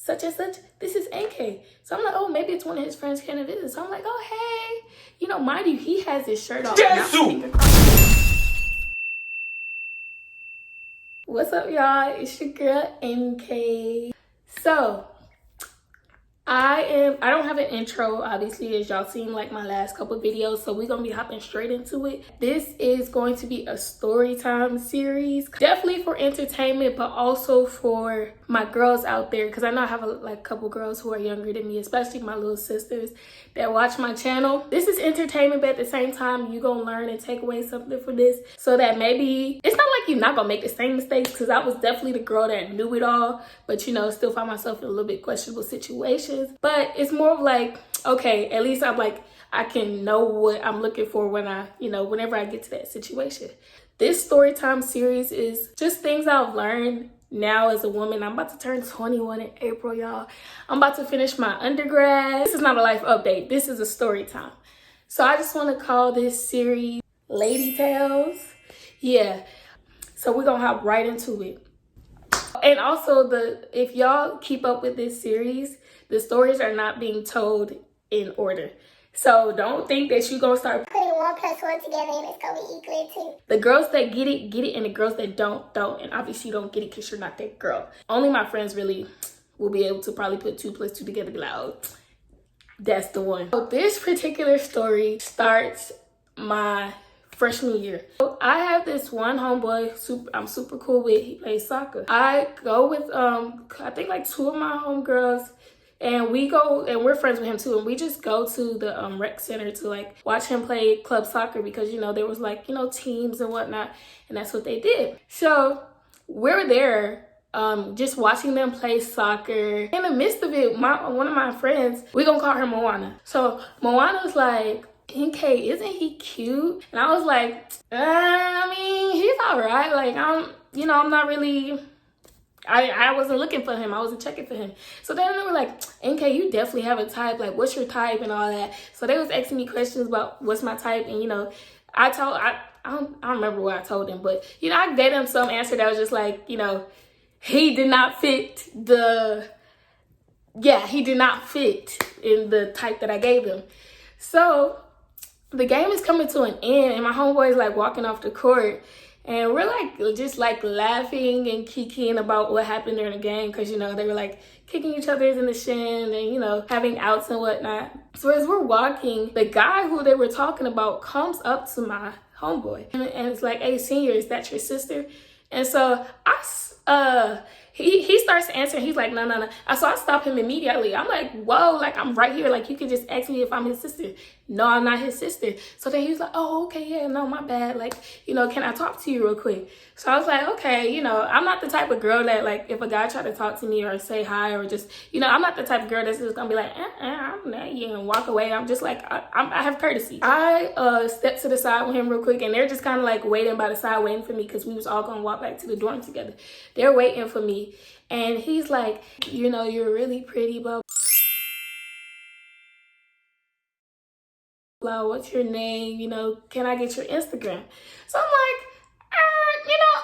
such and such, this is AK. So I'm like, oh, maybe it's one of his friends coming to visit. So I'm like, oh, hey. You know, mind you, he has his shirt off. What's up, y'all? It's your girl, NK. So, I don't have an intro, obviously, as y'all seen like my last couple videos, so we're gonna be hopping straight into it. This is going to be a story time series, definitely for entertainment, but also for my girls out there, because I know I have a couple girls who are younger than me, especially my little sisters that watch my channel. This is entertainment, but at the same time, you gonna learn and take away something from this, so that maybe it's not like you're not gonna make the same mistakes, because I was definitely the girl that knew it all, but you know, still find myself in a little bit questionable situations. But it's more of like, okay, at least I'm like, I can know what I'm looking for when I, you know, whenever I get to that situation. This story time series is just things I've learned now as a woman. I'm about to turn 21 in April, y'all. I'm about to finish my undergrad. This is not a life update. This is a story time. So I just want to call this series Lady Tales. Yeah. So we're going to hop right into it. And also, if y'all keep up with this series, the stories are not being told in order. So don't think that you're going to start putting 1 + 1 together and it's going to be equal to 2. The girls that get it, and the girls that don't. And obviously you don't get it because you're not that girl. Only my friends really will be able to probably put 2 + 2 together and be like, oh, that's the one. So this particular story starts my freshman year. So I have this one homeboy I'm super cool with. He plays soccer. I go with I think like 2 of my homegirls, and we go, and we're friends with him too, and we just go to the rec center to like watch him play club soccer, because you know there was like, you know, teams and whatnot, and that's what they did. So we're there just watching them play soccer. In the midst of it, one of my friends, we gonna call her Moana. So Moana's like, NK, isn't he cute? And I was like, I mean, he's all right. Like, I'm not really, I wasn't looking for him. I wasn't checking for him. So then they were like, NK, you definitely have a type. Like, what's your type and all that? So they was asking me questions about what's my type. And, you know, I don't remember what I told them. But, you know, I gave them some answer that was just like, you know, he did not fit in the type that I gave him. So the game is coming to an end, and my homeboy is like walking off the court, and we're like just like laughing and kikiing about what happened during the game, because you know they were like kicking each other in the shin and, you know, having outs and whatnot. So as we're walking, the guy who they were talking about comes up to my homeboy, and it's like, hey, senior, is that your sister? And so he starts answering. He's like, no. So I stop him immediately. I'm like, whoa, like, I'm right here. Like, you can just ask me if I'm his sister. No, I'm not his sister. So then he's like, oh, okay, yeah, no, my bad. Like, you know, can I talk to you real quick? So I was like, okay, you know, I'm not the type of girl that, like, if a guy try to talk to me or say hi or just, you know, I'm not the type of girl that's just gonna be like, I'm not you, and walk away. I'm just like, I have courtesy. I stepped to the side with him real quick, and they're just kind of like waiting by the side, waiting for me, because we was all gonna walk back to the dorm together. They're waiting for me, and he's like, you know, you're really pretty, blah, blah, what's your name? You know, can I get your Instagram? So I'm like, you know,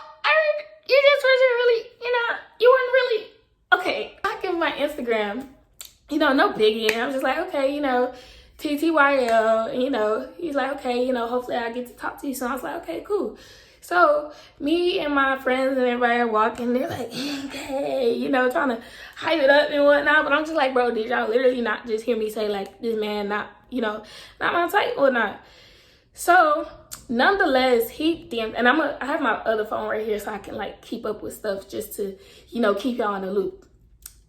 you just wasn't really, you know, you weren't really, okay. I give him my Instagram, you know, no biggie. And I'm just like, okay, you know, TTYL, and, you know, he's like, okay, you know, hopefully I get to talk to you. So I was like, okay, cool. So me and my friends and everybody are walking. They're like, hey, you know, trying to hype it up and whatnot. But I'm just like, bro, did y'all literally not just hear me say, like, this man not, you know, not my type or not? So nonetheless, he DM'd, and I have my other phone right here so I can like keep up with stuff, just to, you know, keep y'all in the loop.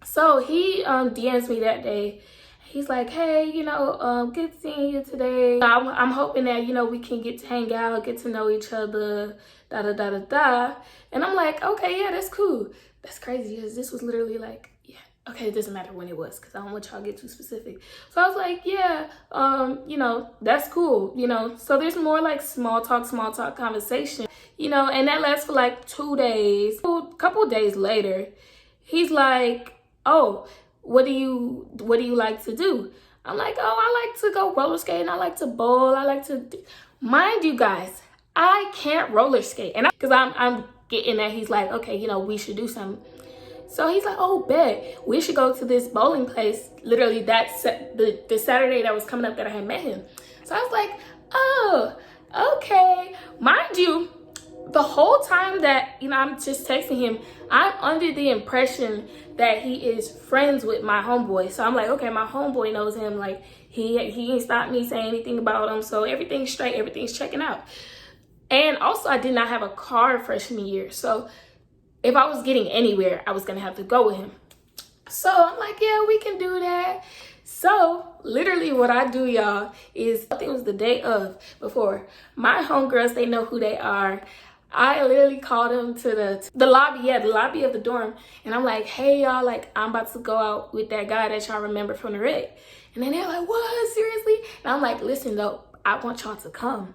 So he DMs me that day. He's like, hey, you know, good seeing you today. I'm hoping that, you know, we can get to hang out, get to know each other, da. And I'm like, okay, yeah, that's cool. That's crazy, because this was literally like, yeah, okay, it doesn't matter when it was, because I don't want y'all to get too specific. So I was like, yeah, you know, that's cool, you know. So there's more like small talk conversation, you know, and that lasts for like 2 days. A couple days later, he's like, oh, what do you like to do? I'm like, oh, I like to go roller skating. I like to bowl. I like to, mind you guys, I can't roller skate. And because I'm getting that he's like, okay, you know, we should do something. So he's like, oh, bet, we should go to this bowling place. Literally the Saturday that was coming up that I had met him. So I was like, oh, okay. Mind you, the whole time that, I'm just texting him, I'm under the impression that he is friends with my homeboy. So I'm like, okay, my homeboy knows him. Like, he ain't stopped me saying anything about him. So everything's straight. Everything's checking out. And also, I did not have a car freshman year. So if I was getting anywhere, I was going to have to go with him. So I'm like, yeah, we can do that. So literally what I do, y'all, is I think it was the day of before. My homegirls, they know who they are. I literally called them to the lobby, the lobby of the dorm. And I'm like, hey, y'all, like, I'm about to go out with that guy that y'all remember from the reg. And then they're like, what, seriously? And I'm like, listen, though, I want y'all to come.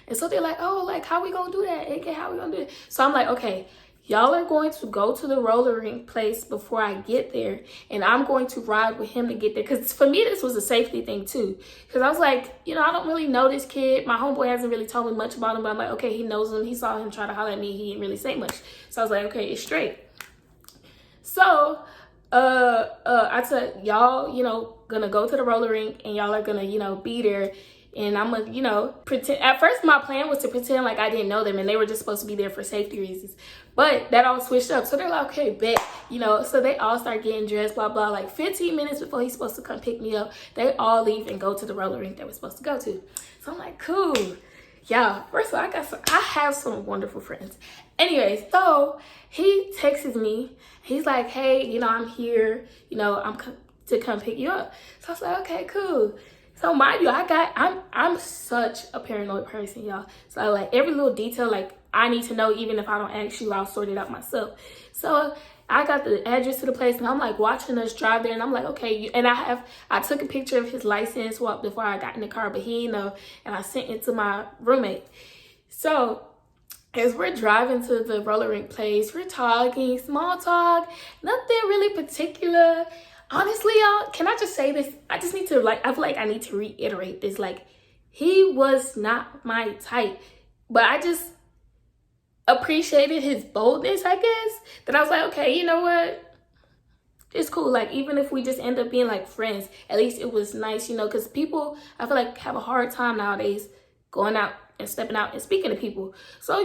And so they're like, oh, like, how we gonna do that? AK, how we gonna do it? So I'm like, okay, y'all are going to go to the roller rink place before I get there. And I'm going to ride with him to get there. Because for me, this was a safety thing, too. Because I was like, I don't really know this kid. My homeboy hasn't really told me much about him. But I'm like, okay, he knows him. He saw him try to holler at me. He didn't really say much. So I was like, okay, it's straight. So I said, y'all, gonna go to the roller rink. And y'all are gonna, be there. And I'm gonna, pretend. At first, my plan was to pretend like I didn't know them and they were just supposed to be there for safety reasons. But that all switched up. So they're like, okay, bet, So they all start getting dressed, blah, blah. Like 15 minutes before he's supposed to come pick me up, they all leave and go to the roller rink that we're supposed to go to. So I'm like, cool. Yeah, first of all, I have some wonderful friends. Anyways, so he texts me. He's like, hey, I'm here. I'm to come pick you up. So I was like, okay, cool. So mind you, I'm such a paranoid person, y'all. So like every little detail, like I need to know, even if I don't ask you, I'll sort it out myself. So I got the address to the place and I'm like watching us drive there and I'm like, okay. And I took a picture of his license before I got in the car, but he didn't know. And I sent it to my roommate. So as we're driving to the roller rink place, we're talking, small talk, nothing really particular. Honestly, y'all, can I just say this? I just need to, I feel like I need to reiterate this. Like, he was not my type. But I just appreciated his boldness, I guess. That I was like, okay, you know what? It's cool. Like, even if we just end up being, like, friends, at least it was nice, because people, I feel like, have a hard time nowadays going out and stepping out and speaking to people. So,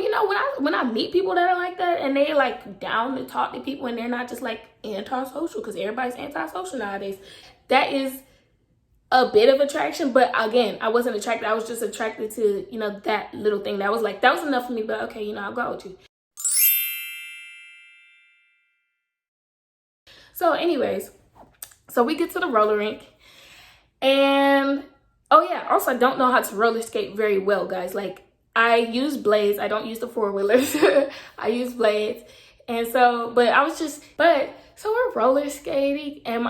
when I meet people that are like that and they like down to talk to people and they're not just like antisocial, because everybody's antisocial nowadays, that is a bit of attraction. But again, I wasn't attracted. I was just attracted to, that little thing. That was enough for me. But okay, I'll go out with you. So anyways, so we get to the roller rink and oh yeah, also I don't know how to roller skate very well, guys. Like, I use blades. I don't use the four-wheelers. I use blades. And so, so we're roller skating and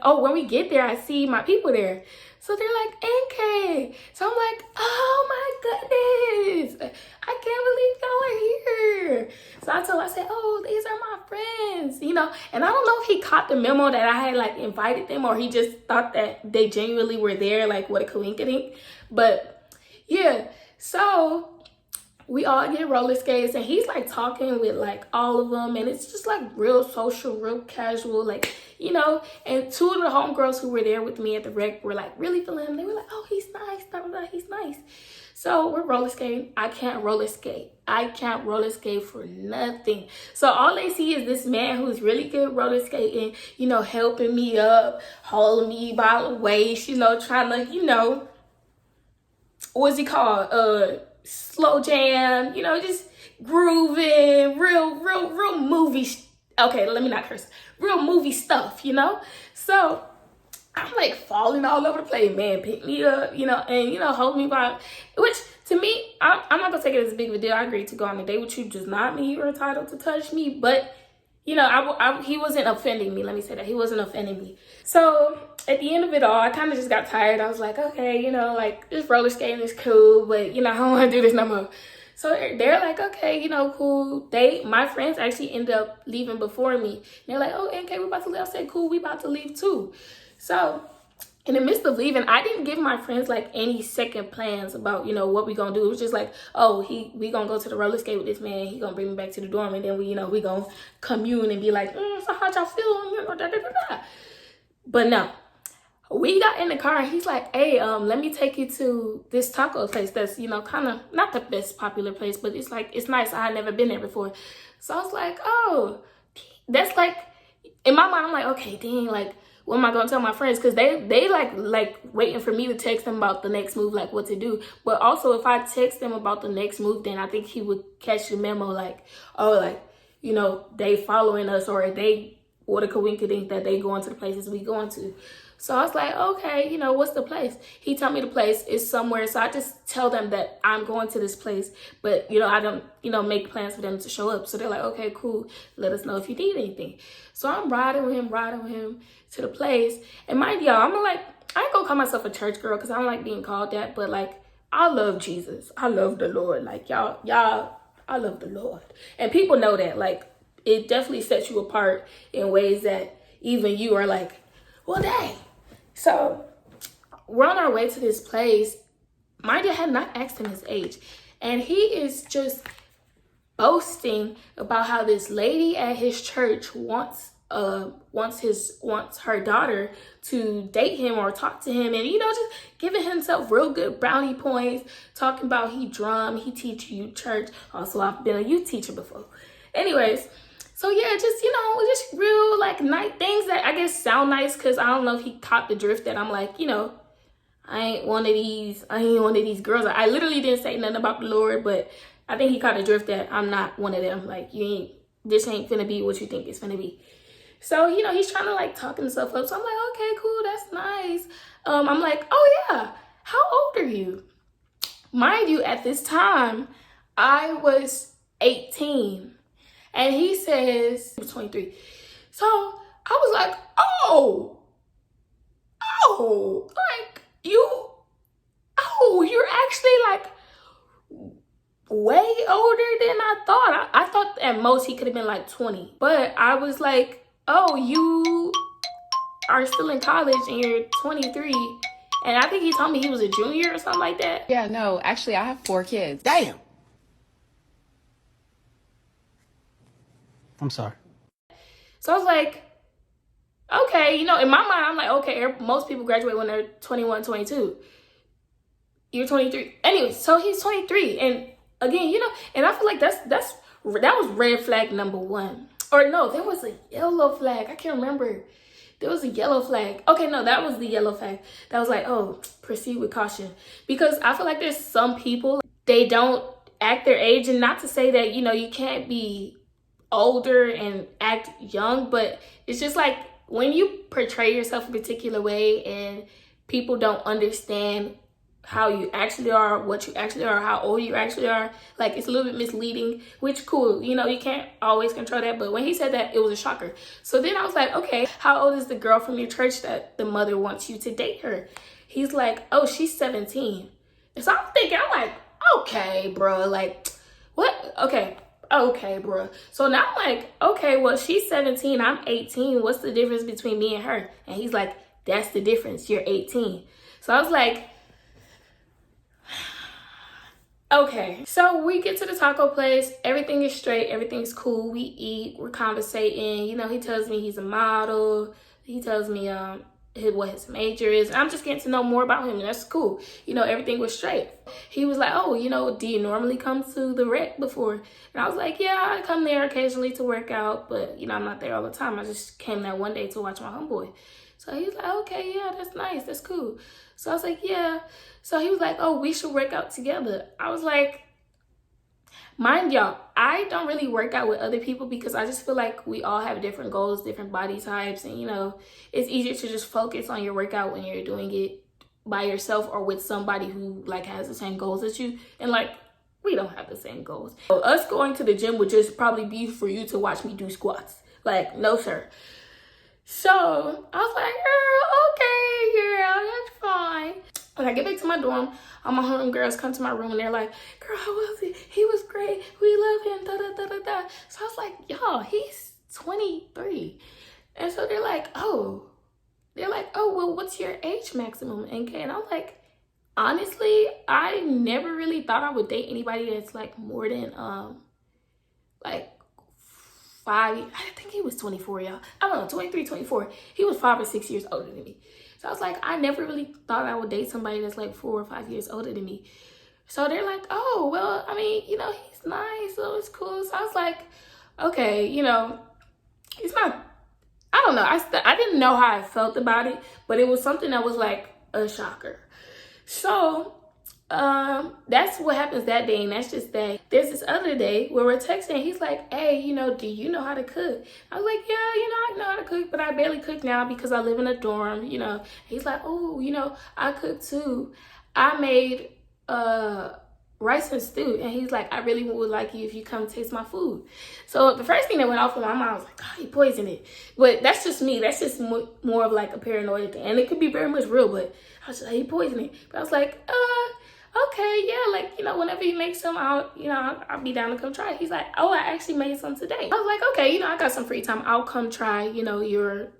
when we get there, I see my people there. So they're like, Nke. So I'm like, oh my goodness. I can't believe y'all are here. So I said, oh, these are my friends, And I don't know if he caught the memo that I had like invited them or he just thought that they genuinely were there. Like, what a coincidence. But yeah, so we all get roller skates and he's like talking with like all of them. And it's just like real social, real casual, like, and two of the homegirls who were there with me at the rec were like really feeling him. They were like, oh, he's nice, blah, blah, blah, he's nice. So we're roller skating. I can't roller skate. I can't roller skate for nothing. So all they see is this man who's really good roller skating, helping me up, holding me by the waist, trying to, what's he called? Slow jam, just grooving, real movie. Okay, let me not curse. Real movie stuff, So I'm like falling all over the place. Man, pick me up, and hold me by, which to me, I'm not gonna take it as a big of a deal. I agreed to go on a date with you, does not mean you're entitled to touch me, but he wasn't offending me. Let me say that. He wasn't offending me. So at the end of it all, I kind of just got tired. I was like, okay, like this roller skating is cool, but I don't want to do this no more. So they're like, okay, cool. My friends actually end up leaving before me. And they're like, oh, okay, we're about to leave. I said, cool, we about to leave too. So in the midst of leaving, I didn't give my friends like any second plans about, you know, what we gonna do. It was just like, oh, we gonna go to the roller skate with this man. He gonna bring me back to the dorm, and then we gonna commune and be like, so how'd y'all feel? You know, da, da, da, da. But no, we got in the car and he's like, hey, let me take you to this taco place that's, you know, kind of not the best popular place, but it's like, it's nice. I had never been there before. So I was like, oh, that's like, in my mind, I'm like, okay, dang, like, what am I gonna tell my friends? Because they like waiting for me to text them about the next move, like what to do. But also, if I text them about the next move, then I think he would catch the memo, like, oh, like, you know, they following us, or they, what a coincidence that they going to the places we going to. So I was like, okay, you know, what's the place? He told me the place is somewhere. So I just tell them that I'm going to this place, but, you know, I don't, you know, make plans for them to show up. So they're like, okay, cool. Let us know if you need anything. So I'm riding with him to the place. And mind y'all, I'm like, I ain't gonna call myself a church girl because I don't like being called that. But like, I love Jesus. I love the Lord. Like y'all, I love the Lord. And people know that. Like, it definitely sets you apart in ways that even you are like, well, dang. So we're on our way to this place. Mind you, I had not asked him his age. And he is just boasting about how this lady at his church wants her daughter to date him or talk to him, and, you know, just giving himself real good brownie points, talking about he drum, he teach youth church. Also, I've been a youth teacher before. Anyways, so yeah, just, you know, just real like nice things that I guess sound nice, because I don't know if he caught the drift that I'm like, you know, I ain't one of these girls. I literally didn't say nothing about the Lord, but I think he caught the drift that I'm not one of them. Like, this ain't finna be what you think it's finna be. So, you know, he's trying to like talk himself up. So I'm like, okay, cool, that's nice. I'm like, oh yeah, how old are you? Mind you, at this time, I was 18. And he says, he was 23. So I was like, oh, like you're actually like way older than I thought. I thought at most he could have been like 20. But I was like, oh, you are still in college and you're 23. And I think he told me he was a junior or something like that. Yeah, no, actually, I have 4 kids. Damn. I'm sorry. So I was like, okay, you know, in my mind, I'm like, okay, most people graduate when they're 21, 22. You're 23. Anyway, so he's 23. And again, you know, and I feel like that was red flag number 1. Or no, there was a yellow flag. I can't remember. There was a yellow flag. Okay, no, that was the yellow flag. That was like, oh, proceed with caution. Because I feel like there's some people, they don't act their age. And not to say that, you know, you can't be older and act young, but it's just like when you portray yourself a particular way and people don't understand how you actually are, what you actually are, how old you actually are, like, it's a little bit misleading, which cool, you know, you can't always control that. But when he said that, it was a shocker. So then I was like, okay, how old is the girl from your church that the mother wants you to date her? He's like, oh, she's 17. And so I'm thinking, I'm like, okay, bro, like, what? Okay, bro. So now I'm like, okay, well, she's 17, I'm 18. What's the difference between me and her? And he's like, that's the difference. You're 18. So I was like, okay. So we get to the taco place. Everything is straight. Everything's cool. We eat. We're conversating. You know, he tells me he's a model. He tells me what his major is. And I'm just getting to know more about him. And that's cool. You know, everything was straight. He was like, oh, you know, do you normally come to the rec before? And I was like, yeah, I come there occasionally to work out. But, you know, I'm not there all the time. I just came that one day to watch my homeboy. So he was like, okay, yeah, that's nice. That's cool. So I was like, yeah. So he was like, oh, we should work out together. I was like, mind y'all, I don't really work out with other people because I just feel like we all have different goals, different body types. And, you know, it's easier to just focus on your workout when you're doing it by yourself or with somebody who, like, has the same goals as you. And, like, we don't have the same goals. So us going to the gym would just probably be for you to watch me do squats. Like, no, sir. So I was like, girl, okay, girl, that's fine. When I get back to my dorm, all my homegirls come to my room and they're like, girl, how was he? He was great. We love him, da da da da da. So I was like, y'all, he's 23. And so they're like, oh, they're like, oh, well, what's your age maximum, NK? And I'm like, honestly, I never really thought I would date anybody that's like more than like 5. I think he was 24, y'all. I don't know, 23, 24. He was 5 or 6 years older than me. So I was like, I never really thought I would date somebody that's like 4 or 5 years older than me. So they're like, oh, well, I mean, you know, he's nice, so it's cool. So I was like, okay, you know, it's not, I don't know. I didn't know how I felt about it, but it was something that was like a shocker. So that's what happens that day, and that's just that. There's this other day where we're texting. He's like, hey, you know, do you know how to cook? I was like, yeah, you know, I know how to cook, but I barely cook now because I live in a dorm, you know. He's like, oh, you know, I cook too. I made rice and stew, and he's like, I really would like you if you come taste my food. So the first thing that went off in my mind was like, oh, he poisoned it. But that's just me. That's just more of like a paranoia thing, and it could be very much real, but I was just like, he poisoned it. But I was like, okay, yeah, like, you know, whenever you make some, I'll be down to come try it. He's like, oh, I actually made some today. I was like, okay, you know, I got some free time. I'll come try, you know, your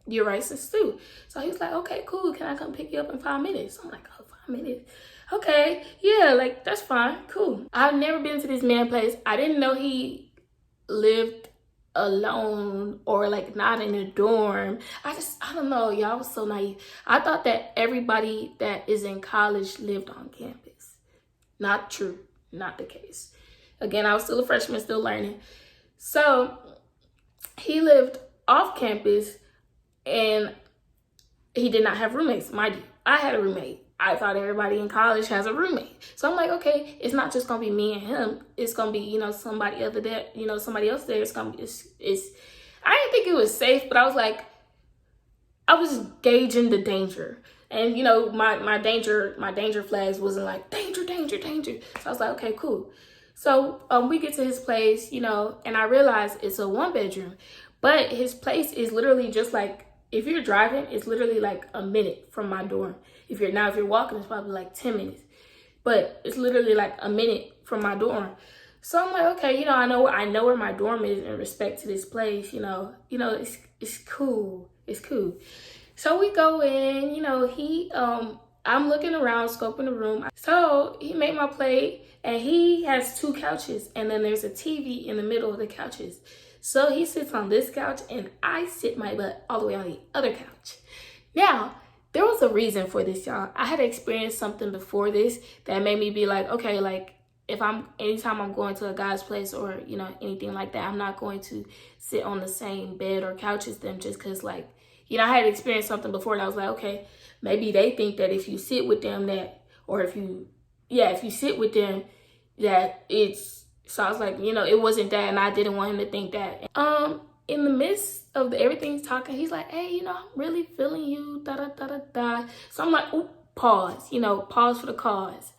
rice and stew. So he was like, okay, cool. Can I come pick you up in 5 minutes? I'm like, oh, 5 minutes. Okay, yeah, like, that's fine, cool. I've never been to this man's place. I didn't know he lived alone or like not in a dorm. I don't know, y'all, was so naive. I thought that everybody that is in college lived on campus. Not true, not the case. Again, I was still a freshman, still learning. So he lived off campus and he did not have roommates. Mind you, I had a roommate. I thought everybody in college has a roommate. So I'm like, okay, it's not just gonna be me and him. It's gonna be, you know, somebody else there. It's gonna be, I didn't think it was safe, but I was like, I was gauging the danger. And, you know, my danger flags wasn't like, danger, danger, danger. So I was like, okay, cool. So we get to his place, you know, and I realized it's a 1-bedroom. But his place is literally just like, if you're driving, it's literally like a minute from my dorm. If you're walking, it's probably like 10 minutes. But it's literally like a minute from my dorm. So I'm like, okay, you know, I know where my dorm is in respect to this place, you know, it's cool. It's cool. So we go in, you know, I'm looking around, scoping the room. So he made my plate, and he has 2 couches, and then there's a TV in the middle of the couches. So he sits on this couch, and I sit my butt all the way on the other couch. Now, there was a reason for this, y'all. I had experienced something before this that made me be like, okay, like, anytime I'm going to a guy's place or, you know, anything like that, I'm not going to sit on the same bed or couch as them just because, like, you know, I had experienced something before and I was like, okay, maybe they think that if you sit with them if you sit with them, that it's, so I was like, you know, it wasn't that, and I didn't want him to think that. In the midst of everything's talking, he's like, hey, you know, I'm really feeling you, da-da-da-da-da. So I'm like, ooh, pause, you know, pause for the cause.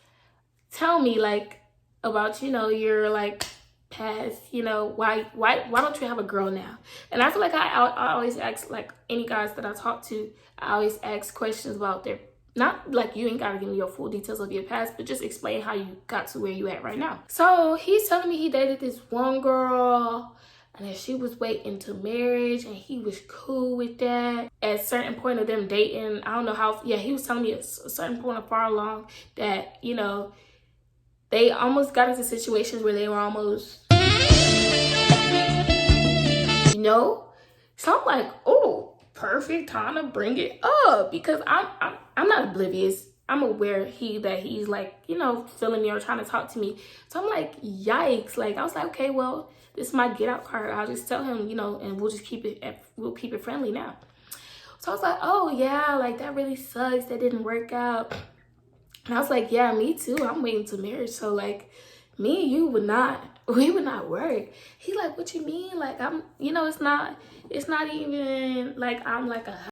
Tell me, like, about, you know, your, like, past, you know, why don't you have a girl now? And I feel like I always ask, like, any guys that I talk to, I always ask questions about their, not like you ain't gotta give me your full details of your past, but just explain how you got to where you at right now. So he's telling me he dated this one girl, and that she was waiting to marriage, and he was cool with that. At a certain point of them dating, I don't know how, yeah, he was telling me at a certain point far along that, you know, they almost got into situations where they were almost, you know? So I'm like, oh, perfect time to bring it up, because I'm not oblivious. I'm aware that he's like, you know, feeling me or trying to talk to me. So I'm like, yikes. Like, I was like, okay, well, this is my get out card. I'll just tell him, you know, and we'll keep it friendly now. So I was like, oh yeah, like that really sucks. That didn't work out. And I was like, yeah, me too. I'm waiting to marriage. So like, me and you we would not work. He's like, what you mean? Like, I'm, you know, it's not even like I'm like I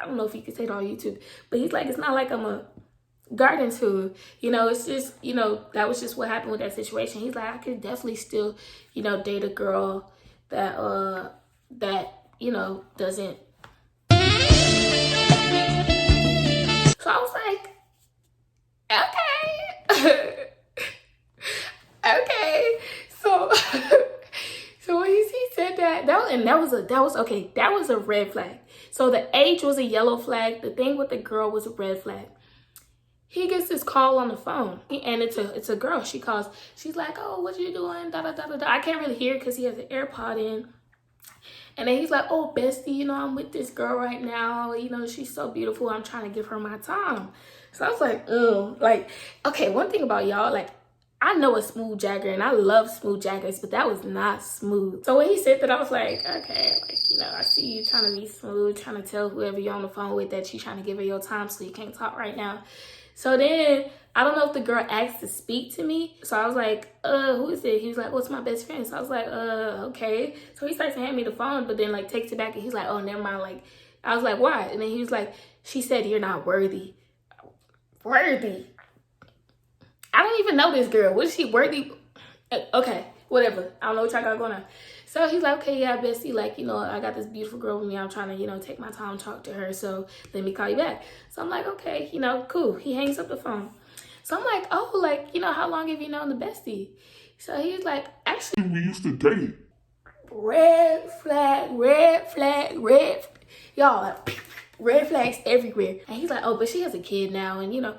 don't know if you could say it on YouTube, but he's like, it's not like I'm a garden tool, you know, it's just, you know, that was just what happened with that situation. He's like, I could definitely still, you know, date a girl that, you know, doesn't. So I was like, okay. Okay. So So when he said that was a red flag. So the age was a yellow flag. The thing with the girl was a red flag. He gets this call on the phone, and it's a girl. She calls. She's like, "Oh, what you doing?" Da da da da da. I can't really hear because he has an AirPod in. And then he's like, "Oh, bestie, you know, I'm with this girl right now. You know, she's so beautiful. I'm trying to give her my time." So I was like, "Ugh." Like, okay, one thing about y'all, like, I know a smooth jagger, and I love smooth jaggers, but that was not smooth. So when he said that, I was like, okay, like, you know, I see you trying to be smooth, trying to tell whoever you're on the phone with that you're trying to give her your time so you can't talk right now. So then, I don't know if the girl asked to speak to me. So I was like, who is it? He was like, "What's my best friend?" So I was like, okay. So he starts to hand me the phone, but then like takes it back and he's like, "Oh, never mind." Like, I was like, "Why?" And then he was like, "She said you're not worthy." Worthy? I don't even know this girl. Was she worthy? Okay, whatever. I don't know what y'all got going on. So he's like, "Okay, yeah, bestie, like, you know, I got this beautiful girl with me. I'm trying to, you know, take my time, talk to her. So let me call you back." So I'm like, okay, you know, cool. He hangs up the phone. So I'm like, "Oh, like, you know, how long have you known the bestie?" So he's like, "Actually, we used to date." Red flag, red flag, y'all, like, red flags everywhere. And he's like, "Oh, but she has a kid now, and you know."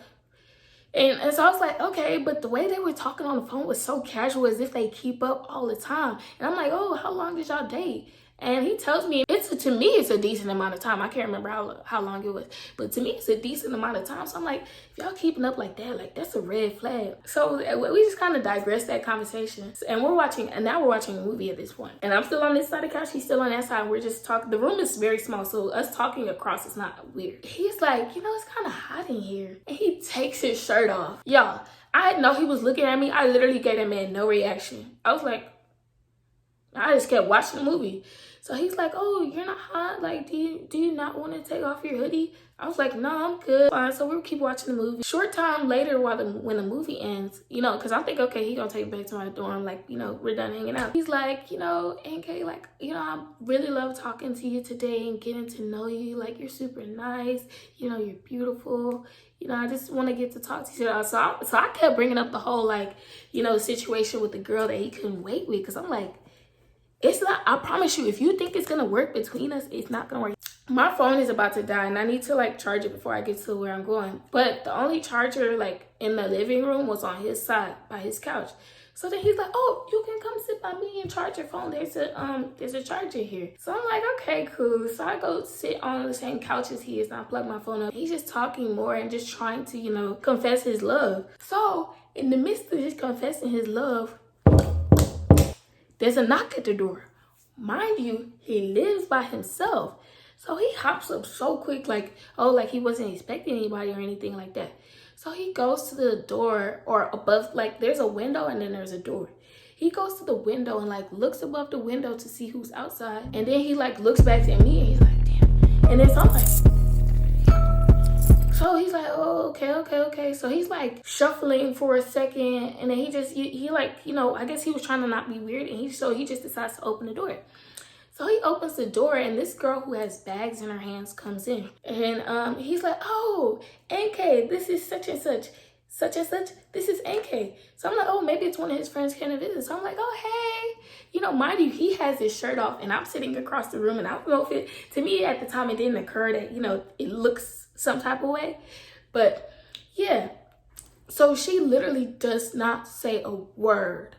And so I was like, okay, but the way they were talking on the phone was so casual, as if they keep up all the time. And I'm like, "Oh, how long did y'all date?" And he tells me to me it's a decent amount of time. I can't remember how long it was, but to me it's a decent amount of time. So I'm like, if y'all keeping up like that, like, that's a red flag. So we just kind of digressed that conversation, and now we're watching a movie at this point. And I'm still on this side of the couch, he's still on that side. We're just talking. The room is very small, so us talking across is not weird. He's like, "You know, it's kind of hot in here," and he takes his shirt off. Y'all, I didn't know he was looking at me. I literally gave that man no reaction. I was like, I just kept watching the movie. So he's like, "Oh, you're not hot? Like, do you not want to take off your hoodie?" I was like, "No, I'm good." Fine. So we keep watching the movie. Short time later, when the movie ends, you know, because I'm thinking, okay, he gonna take me back to my dorm, like, you know, we're done hanging out. He's like, "You know, NK, like, you know, I really love talking to you today and getting to know you. Like, you're super nice. You know, you're beautiful. You know, I just want to get to talk to you." So I kept bringing up the whole, like, you know, situation with the girl that he couldn't wait with, because I'm like, it's not, I promise you, if you think it's gonna work between us, it's not gonna work. My phone is about to die and I need to like charge it before I get to where I'm going. But the only charger like in the living room was on his side by his couch. So then he's like, "Oh, you can come sit by me and charge your phone. There's a charger here." So I'm like, okay, cool. So I go sit on the same couch as he is and I plug my phone up. He's just talking more and just trying to, you know, confess his love. So in the midst of just confessing his love, there's a knock at the door. Mind you, he lives by himself. So he hops up so quick, like, oh, like he wasn't expecting anybody or anything like that. So he goes to the door, or above, like there's a window and then there's a door. He goes to the window and like looks above the window to see who's outside. And then he like looks back at me and he's like, "Damn." And then so I'm like, so he's like, "Oh, okay." So he's like shuffling for a second, and then he like, you know, I guess he was trying to not be weird, and he just decides to open the door. So he opens the door, and this girl who has bags in her hands comes in, and he's like, "Oh, NK, this is such and such. This is NK." So I'm like, "Oh, maybe it's one of his friends coming to visit." So I'm like, "Oh, hey." You know, mind you, he has his shirt off and I'm sitting across the room, and I don't know if to me at the time, it didn't occur that, you know, it looks some type of way. But yeah, so she literally does not say a word.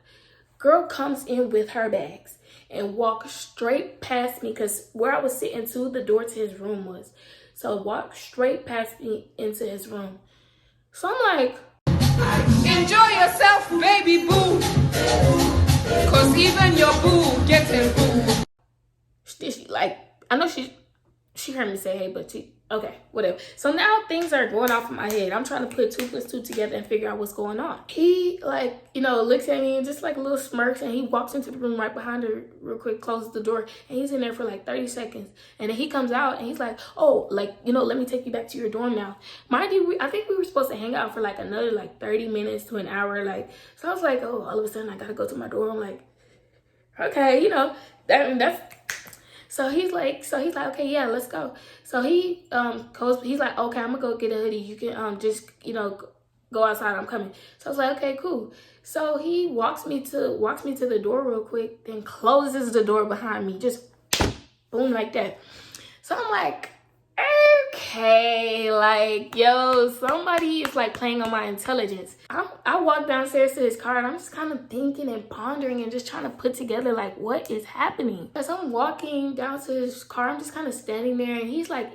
Girl comes in with her bags and walks straight past me, because where I was sitting to the door to his room was. So walk straight past me into his room. So I'm like, Enjoy yourself, baby boo. Cause even your boo getting boo. like, I know she heard me say hey, but okay, whatever. So now things are going off in my head. I'm trying to put 2 + 2 together and figure out what's going on. He like, you know, looks at me and just like a little smirks, and he walks into the room right behind her real quick, closes the door, and he's in there for like 30 seconds. And then he comes out and he's like, "Oh, like, you know, let me take you back to your dorm now." Mind you, I think we were supposed to hang out for like another like 30 minutes to an hour. Like, so I was like, oh, all of a sudden I gotta go to my dorm. Like, okay, you know, that's. So he's like, "Okay, yeah, let's go." So he goes, he's like, "Okay, I'm gonna go get a hoodie. You can just, you know, go outside. I'm coming." So I was like, "Okay, cool." So he walks me to the door real quick, then closes the door behind me, just boom, like that. So I'm like, okay, like, yo, somebody is like playing on my intelligence. I walk downstairs to his car and I'm just kind of thinking and pondering and just trying to put together like what is happening. As I'm walking down to his car, I'm just kind of standing there and he's like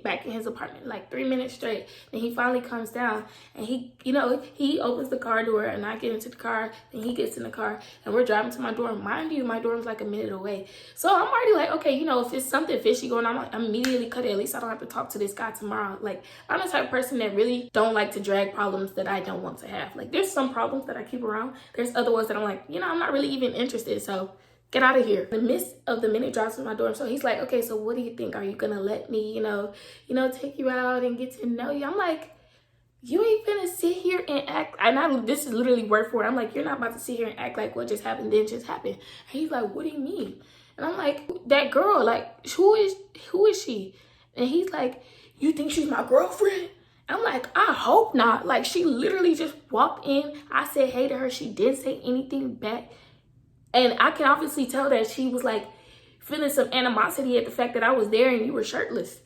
back in his apartment like 3 minutes straight. And he finally comes down and he opens the car door and I get into the car and he gets in the car and we're driving to my dorm. Mind you, my dorm's like a minute away. So I'm already like, okay, if it's something fishy going on, I'm immediately cut it. At least I don't have to talk to this guy tomorrow. Like, I'm the type of person that really don't like to drag problems that I don't want to have. Like, there's some problems that I keep around. There's other ones that I'm like, I'm not really even interested. So get out of here. In the midst of the minute drives to my dorm. So he's like, okay, so what do you think? Are you gonna let me, take you out and get to know you? I'm like, you ain't gonna sit here and act. This is literally word for it. I'm like, you're not about to sit here and act like what just happened didn't just happen. And he's like, what do you mean? And I'm like, that girl, like, who is she? And he's like, you think she's my girlfriend? I'm like, I hope not. Like, she literally just walked in. I said hey to her. She didn't say anything back. And I can obviously tell that she was like feeling some animosity at the fact that I was there and you were shirtless.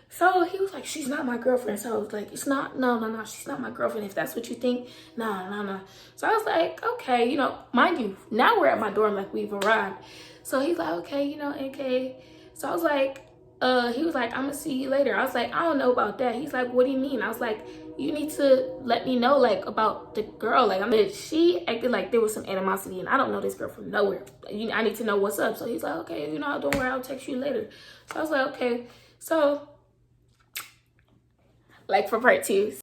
So he was like, she's not my girlfriend. So I was like, no, she's not my girlfriend. If that's what you think, no. So I was like, okay, mind you, now we're at my dorm, like we've arrived. So he's like, okay, NK. So I was like, he was like, I'm gonna see you later. I was like, I don't know about that. He's like, what do you mean? I was like, you need to let me know like about the girl. Like, she acted like there was some animosity and I don't know this girl from nowhere. I need to know what's up. So he's like, okay, don't worry, I'll text you later. So I was like, okay. So like for part 2.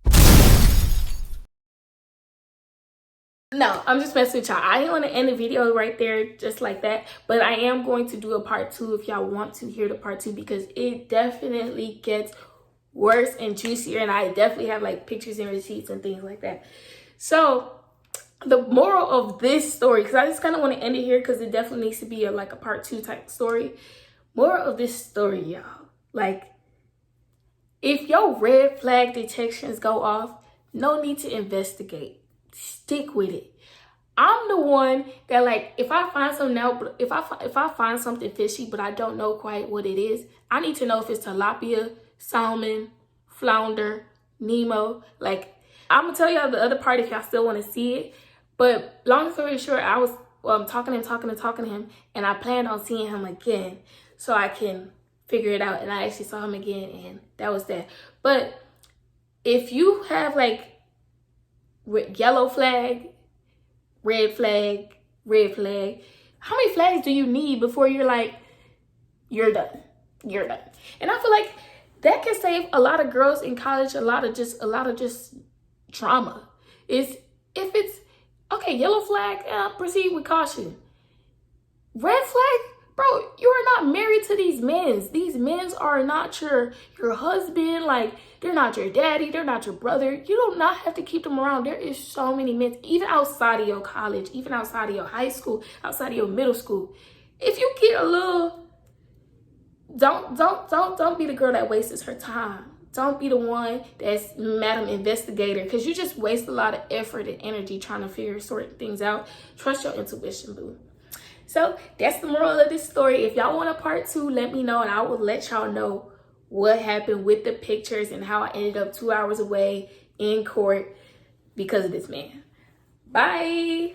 No, I'm just messing with y'all. I ain't want to end the video right there just like that, but I am going to do a part 2 if y'all want to hear the part 2 because it definitely gets worse and juicier and I definitely have like pictures and receipts and things like that. So the moral of this story, because I just kind of want to end it here because it definitely needs to be a part 2 type story. Moral of this story, y'all, like, if your red flag detections go off, no need to investigate. Stick with it. I'm the one that, like, if I find something out, if I find something fishy, but I don't know quite what it is, I need to know if it's tilapia, salmon, flounder, Nemo. Like, I'm gonna tell y'all the other part if y'all still want to see it. But long story short, I was talking to him, and I planned on seeing him again so I can figure it out. And I actually saw him again, and that was that. But if you have like yellow flag, red flag, how many flags do you need before you're like, you're done? And I feel like that can save a lot of girls in college a lot of just drama. Is if it's okay, yellow flag, proceed with caution. Red flag, bro, you are not married to these men. These men are not your husband. Like, they're not your daddy. They're not your brother. You do not have to keep them around. There is so many men, even outside of your college, even outside of your high school, outside of your middle school. If you get a little, don't be the girl that wastes her time. Don't be the one that's Madam Investigator, because you just waste a lot of effort and energy trying to figure certain things out. Trust your intuition, boo. So that's the moral of this story. If y'all want a part 2, let me know and I will let y'all know what happened with the pictures and how I ended up 2 hours away in court because of this man. Bye.